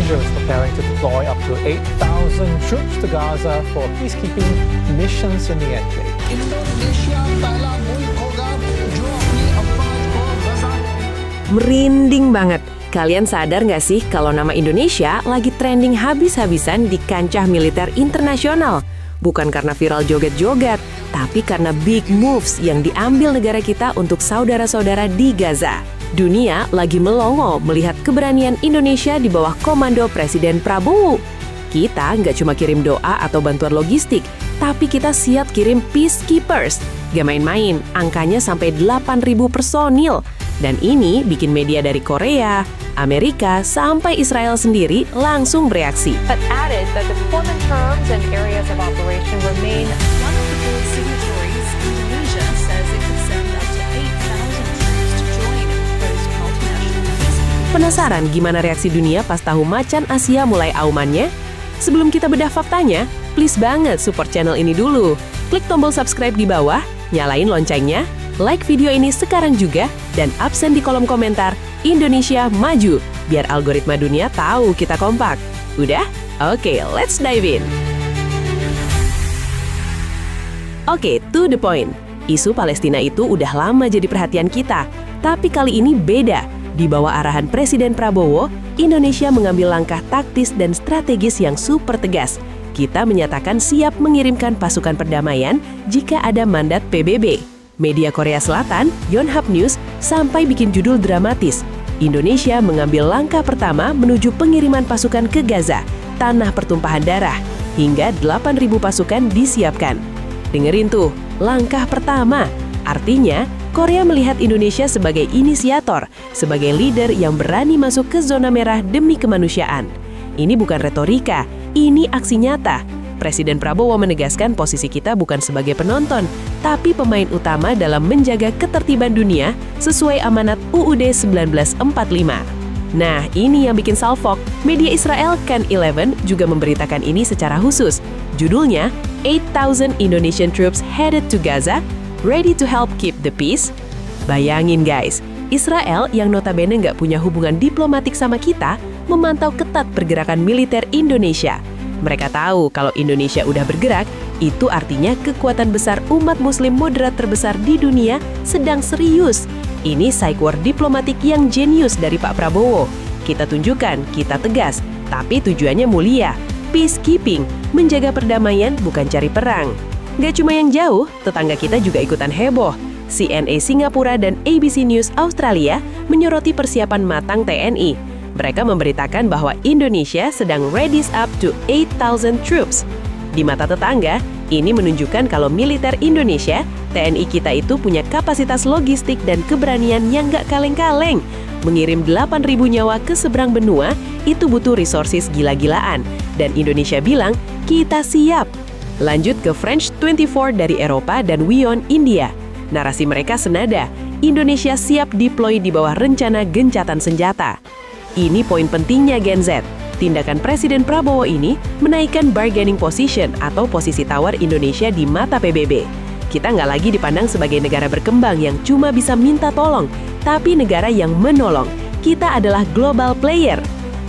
Israel is preparing to deploy up to 8,000 troops to Gaza for peacekeeping missions in the enclave. Merinding banget. Kalian sadar nggak sih kalau nama Indonesia lagi trending habis-habisan di kancah militer internasional? Bukan karena viral joget-joget, tapi karena big moves yang diambil negara kita untuk saudara-saudara di Gaza. Dunia lagi melongo melihat keberanian Indonesia di bawah komando Presiden Prabowo. Kita nggak cuma kirim doa atau bantuan logistik, tapi kita siap kirim peacekeepers. Gak main-main, angkanya sampai 8.000 personil. Dan ini bikin media dari Korea, Amerika, sampai Israel sendiri langsung bereaksi. But added that the deployment terms and areas of operation remain. One of the bill's signatories, Indonesia, says it could send up to 8,000 troops to join a proposed multinational peacekeeping. Penasaran gimana reaksi dunia pas tahu macan Asia mulai aumannya? Sebelum kita bedah faktanya, please banget support channel ini dulu. Klik tombol subscribe di bawah, nyalain loncengnya, like video ini sekarang juga, dan absen di kolom komentar Indonesia Maju, biar algoritma dunia tahu kita kompak. Udah? Oke, let's dive in. Oke, to the point. Isu Palestina itu udah lama jadi perhatian kita, tapi kali ini beda. Di bawah arahan Presiden Prabowo, Indonesia mengambil langkah taktis dan strategis yang super tegas. Kita menyatakan siap mengirimkan pasukan perdamaian jika ada mandat PBB. Media Korea Selatan, Yonhap News, sampai bikin judul dramatis. Indonesia mengambil langkah pertama menuju pengiriman pasukan ke Gaza, tanah pertumpahan darah, hingga 8.000 pasukan disiapkan. Dengerin tuh, langkah pertama. Artinya, Korea melihat Indonesia sebagai inisiator, sebagai leader yang berani masuk ke zona merah demi kemanusiaan. Ini bukan retorika, ini aksi nyata. Presiden Prabowo menegaskan posisi kita bukan sebagai penonton, tapi pemain utama dalam menjaga ketertiban dunia sesuai amanat UUD 1945. Nah, ini yang bikin salfok. Media Israel Kan 11 juga memberitakan ini secara khusus. Judulnya, 8,000 Indonesian troops headed to Gaza, ready to help keep the peace. Bayangin guys, Israel yang notabene nggak punya hubungan diplomatik sama kita, memantau ketat pergerakan militer Indonesia. Mereka tahu kalau Indonesia udah bergerak, itu artinya kekuatan besar umat muslim moderat terbesar di dunia sedang serius. Ini psych war diplomatik yang jenius dari Pak Prabowo. Kita tunjukkan, kita tegas, tapi tujuannya mulia. Peacekeeping, menjaga perdamaian bukan cari perang. Gak cuma yang jauh, tetangga kita juga ikutan heboh. CNA Singapura dan ABC News Australia menyoroti persiapan matang TNI. Mereka memberitakan bahwa Indonesia sedang readies up to 8,000 troops. Di mata tetangga, ini menunjukkan kalau militer Indonesia, TNI kita itu punya kapasitas logistik dan keberanian yang gak kaleng-kaleng. Mengirim 8.000 nyawa ke seberang benua, itu butuh resources gila-gilaan. Dan Indonesia bilang, kita siap. Lanjut ke French 24 dari Eropa dan WION India. Narasi mereka senada, Indonesia siap deploy di bawah rencana gencatan senjata. Ini poin pentingnya Gen Z. Tindakan Presiden Prabowo ini menaikkan bargaining position atau posisi tawar Indonesia di mata PBB. Kita nggak lagi dipandang sebagai negara berkembang yang cuma bisa minta tolong, tapi negara yang menolong. Kita adalah global player.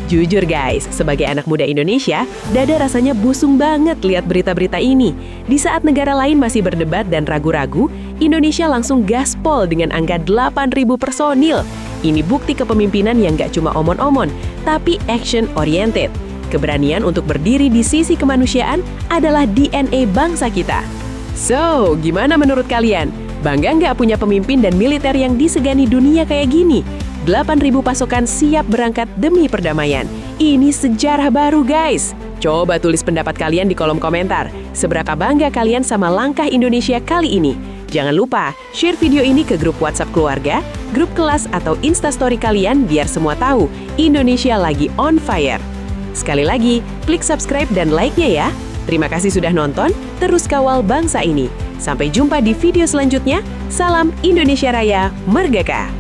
Jujur guys, sebagai anak muda Indonesia, dada rasanya busung banget lihat berita-berita ini. Di saat negara lain masih berdebat dan ragu-ragu, Indonesia langsung gaspol dengan angka 8.000 personil. Ini bukti kepemimpinan yang gak cuma omon-omon, tapi action-oriented. Keberanian untuk berdiri di sisi kemanusiaan adalah DNA bangsa kita. So, gimana menurut kalian? Bangga nggak punya pemimpin dan militer yang disegani dunia kayak gini? 8.000 pasukan siap berangkat demi perdamaian. Ini sejarah baru guys. Coba tulis pendapat kalian di kolom komentar. Seberapa bangga kalian sama langkah Indonesia kali ini? Jangan lupa share video ini ke grup WhatsApp keluarga, grup kelas atau Instastory kalian biar semua tahu Indonesia lagi on fire. Sekali lagi, klik subscribe dan like-nya ya. Terima kasih sudah nonton, terus kawal bangsa ini. Sampai jumpa di video selanjutnya. Salam Indonesia Raya, Merdeka!